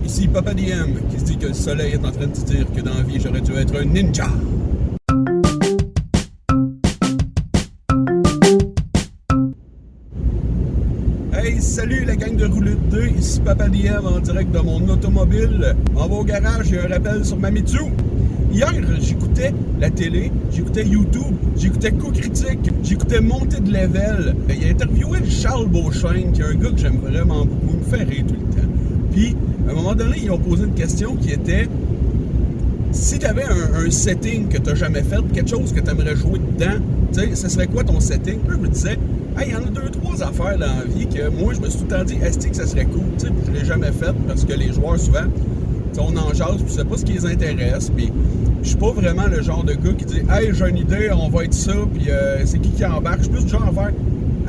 Ici Papa DM qui se dit que le soleil est en train de se dire que dans la vie j'aurais dû être un ninja. Hey, salut la gang de Roulette 2, ici Papa DM en direct de mon automobile. On va au garage, j'ai un rappel sur ma Mitsu. Hier, j'écoutais la télé, j'écoutais YouTube, j'écoutais Coup Critique, j'écoutais Montée de Level. Il a interviewé Charles Beauchesne, qui est un gars que j'aime vraiment beaucoup, il me fait rire tout le temps. Puis, à un moment donné, ils ont posé une question qui était: si tu avais un setting que tu n'as jamais fait, quelque chose que tu aimerais jouer dedans, tu sais, ce serait quoi ton setting? Puis je me disais, hey, il y en a 2-3 affaires dans la vie que moi, je me suis tout le temps dit, est-ce que ça serait cool? Tu sais, puis je l'ai jamais fait parce que les joueurs, souvent, on en jase, puis c'est pas ce qui les intéresse, puis je suis pas vraiment le genre de gars qui dit, hey, j'ai une idée, on va être ça, puis c'est qui embarque? Je suis plus du genre à faire,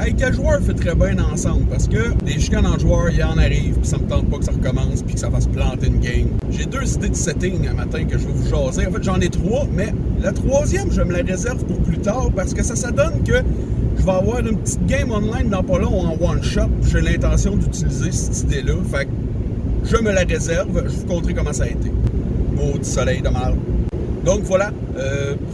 hey, quel joueur fait très bien ensemble? Parce que des chicanes en joueurs, il en arrive, puis ça me tente pas que ça recommence, puis que ça fasse planter une game. J'ai 2 idées de setting un matin que je vais vous jaser. En fait, j'en ai 3, mais la troisième, je me la réserve pour plus tard, parce que ça donne que je vais avoir une petite game online dans pas long en one-shot. J'ai l'intention d'utiliser cette idée-là, fait que je me la réserve. Je vous montrerai comment ça a été. Maudit soleil de mal. Donc voilà,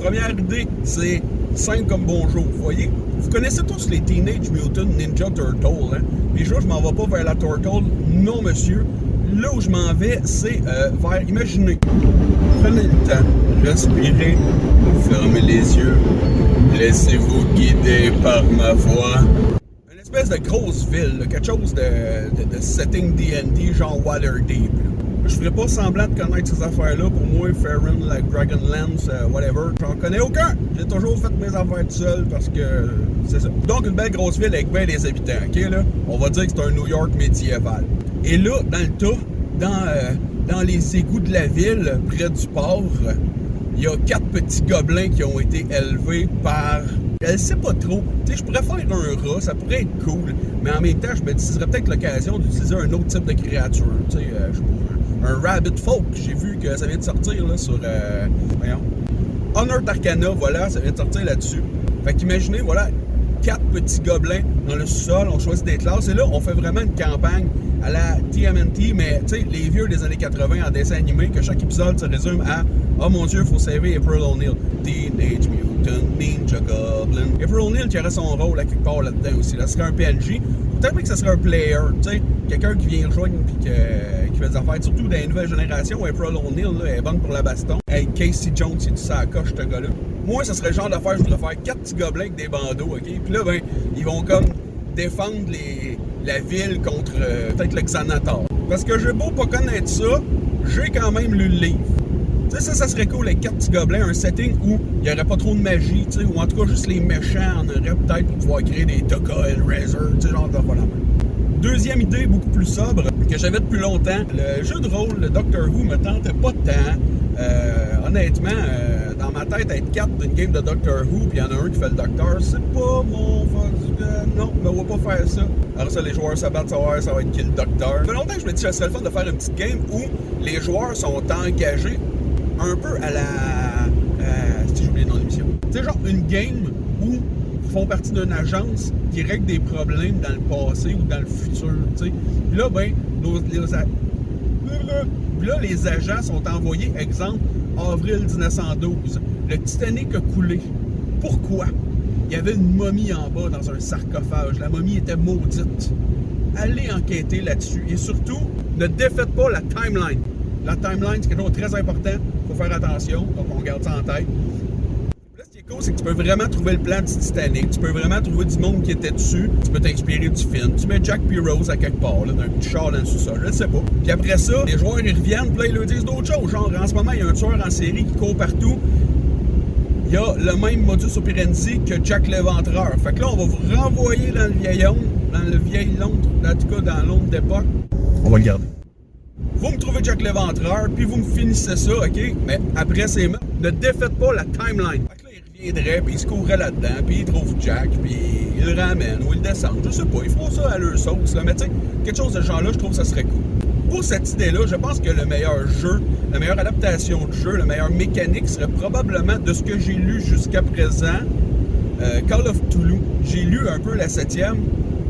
première idée, c'est simple comme bonjour. Vous voyez, vous connaissez tous les Teenage Mutant Ninja Turtles, hein? Puis je m'en vais pas vers la Turtle, non monsieur. Là où je m'en vais, c'est vers, imaginez, prenez le temps, respirez, fermez les yeux, laissez-vous guider par ma voix. Une espèce de grosse ville, là, quelque chose de setting D&D, genre Waterdeep. Je ferais pas semblant de connaître ces affaires-là. Pour moi, Faerun, like Dragonlance, whatever, j'en connais aucun. J'ai toujours fait mes affaires tout seul parce que c'est ça. Donc, une belle grosse ville avec bien des habitants, ok, là? On va dire que c'est un New York médiéval. Et là, dans le tas, dans les égouts de la ville, près du port, il y a 4 petits gobelins qui ont été élevés par... Elle sait pas trop. Tu sais, je pourrais faire un rat, ça pourrait être cool. Mais en même temps, je me dis, ce serait peut-être l'occasion d'utiliser un autre type de créature. Tu sais, je sais pas, un Rabbit Folk. J'ai vu que ça vient de sortir là sur... voyons. Honor d'Arcana, voilà, ça vient de sortir là-dessus. Fait qu'imaginez, voilà, 4 petits gobelins dans le sous-sol, on choisit des classes. Et là, on fait vraiment une campagne à la TMNT, mais tu sais, les vieux des années 80 en dessin animé, que chaque épisode se résume à « Oh mon Dieu, faut sauver April O'Neil. Teenage Mutant Ninja Goblin. » April O'Neil qui aurait son rôle à quelque part là-dedans aussi. Là, ce serait un PNJ. Peut-être que ce serait un player, tu sais, quelqu'un qui vient rejoindre et qui fait des affaires. Surtout dans les nouvelles générations, April O'Neil là, elle est bonne pour la baston. Hey, Casey Jones, c'est du sacoche, ce gars-là. Moi, ça serait le genre d'affaire, je voudrais faire 4 petits gobelins avec des bandeaux, ok? Puis là, ben, ils vont comme défendre la ville contre peut-être le Xanator. Parce que j'ai beau pas connaître ça, j'ai quand même lu le livre. Tu sais, ça serait cool avec 4 petits gobelins, un setting où il n'y aurait pas trop de magie, tu sais, ou en tout cas juste les méchants en auraient peut-être pour pouvoir créer des Tokka, Hellraiser, tu sais, genre de voilà. Deuxième idée, beaucoup plus sobre, que j'avais depuis longtemps, le jeu de rôle, le Doctor Who, me tentait pas tant. Honnêtement, dans ma tête, être 4 d'une game de Doctor Who, puis il y en a un qui fait le Docteur, c'est pas mon... non, je me vois pas faire ça. Alors ça, les joueurs se battent, ça va être qui le Docteur. Ça fait longtemps que je me dis que ce serait le fun de faire une petite game où les joueurs sont engagés un peu à la... j'ai oublié le nom de l'émission. Tu sais, genre une game où ils font partie d'une agence qui règle des problèmes dans le passé ou dans le futur, tu sais. Puis là, ben, puis là, les agents sont envoyés, exemple, avril 1912. Le Titanic a coulé. Pourquoi? Il y avait une momie en bas dans un sarcophage. La momie était maudite. Allez enquêter là-dessus. Et surtout, ne défaites pas la timeline. La timeline, c'est quelque chose de très important. Il faut faire attention. Donc, on garde ça en tête. Là, ce qui est cool, c'est que tu peux vraiment trouver le plan du Titanic. Tu peux vraiment trouver du monde qui était dessus. Tu peux t'inspirer du film. Tu mets Jack P. Rose à quelque part, là, d'un petit char dans le sous-sol. Je ne sais pas. Puis après ça, les joueurs, ils reviennent. Puis là, ils leur disent d'autres choses. Genre, en ce moment, il y a un tueur en série qui court partout. Il y a le même modus operandi que Jack l'Éventreur. Fait que là, on va vous renvoyer dans le vieil Londres, en tout cas dans Londres d'époque. On va le garder. Vous me trouvez Jack l'Éventreur, puis vous me finissez ça, ok? Mais après ces meurtres, ne défaites pas la timeline. Fait que là, il reviendrait, puis il se courrait là-dedans, puis il trouve Jack, puis il le ramène, ou il le descend. Je sais pas, ils feront ça à leur sauce, là. Mais tu sais, quelque chose de ce genre-là, je trouve que ça serait cool. Pour cette idée-là, je pense que le meilleur jeu, la meilleure adaptation de jeu, la meilleure mécanique serait probablement, de ce que j'ai lu jusqu'à présent, Call of Cthulhu. J'ai lu un peu la 7e.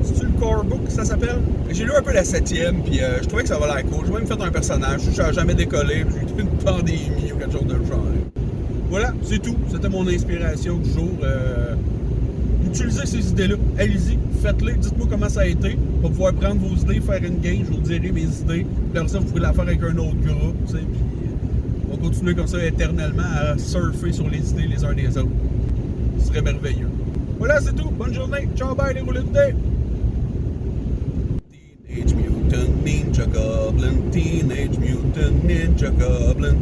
C'est-tu le Core Book, ça s'appelle? J'ai lu un peu la 7e, puis je trouvais que ça va l'air cool. J'ai même fait un personnage. Je n'ai jamais décollé, puis j'ai eu une pandémie ou quelque chose de genre. Voilà, c'est tout. C'était mon inspiration du jour. Utilisez ces idées-là. Allez-y, faites-les. Dites-moi comment ça a été. Pour pouvoir prendre vos idées, faire une game, je vous dirai mes idées. Puis après ça, vous pouvez la faire avec un autre groupe, tu sais. Puis on va continuer comme ça éternellement à surfer sur les idées les uns des autres. Ce serait merveilleux. Voilà, c'est tout. Bonne journée. Ciao, bye, les roulés de dés. Teenage Mutant Ninja Goblin. Teenage Mutant Ninja Goblin.